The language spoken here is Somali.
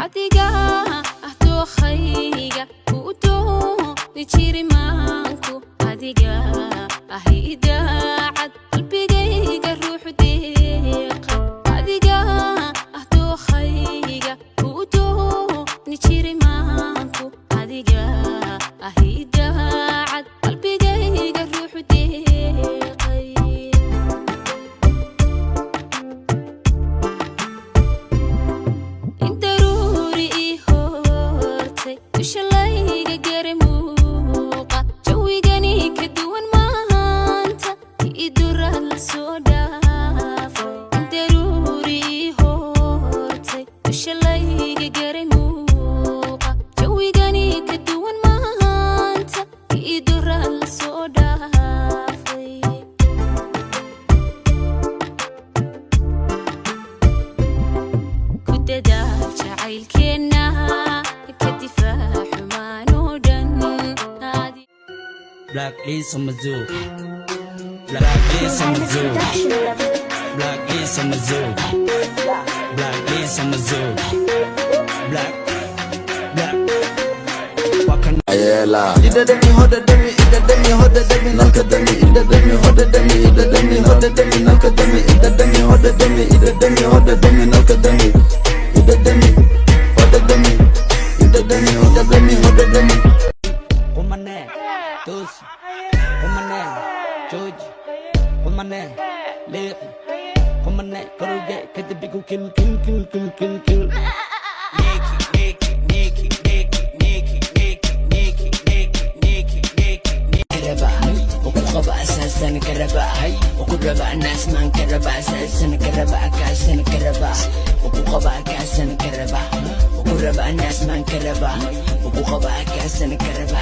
adiga ahtokhayga kudo nichiri manku adiga ahidaacad qalbigayga ruux deeqa adiga ahtokhayga kudo nichiri manku adiga ahidaacad qalbigayga ruux deeqay indaruri ihortay bishalayga garemuuqa jawigani ka duwan maanta idura la soo dhaafay indaruri ihortay bishalayga garemuuqa jawigani ka duwan maanta idura la soo dhaafay ku dadaal jacaylkeenna ka difaac xumaan oo dhan Black is on my zoo. Black is on my zoo. Black is on my zoo. Black is on my zoo. Black. Wakan ayela ida demi hoda demi ida demi hoda demi nalka demi ida demi hoda demi ida demi hoda demi nalka demi ida demi hoda demi ida demi hoda demi nalka demi ida demi hoda demi ida demi hoda demi hoda demi kumane tus kumane joj kumane liq kumane karuge kadibiku kill وقبع أساساً كربع وقربع الناس من كربع أساساً كربع كاساً كربع وقبع كاساً كربع وقربع الناس من كربع وقبع كاساً كربع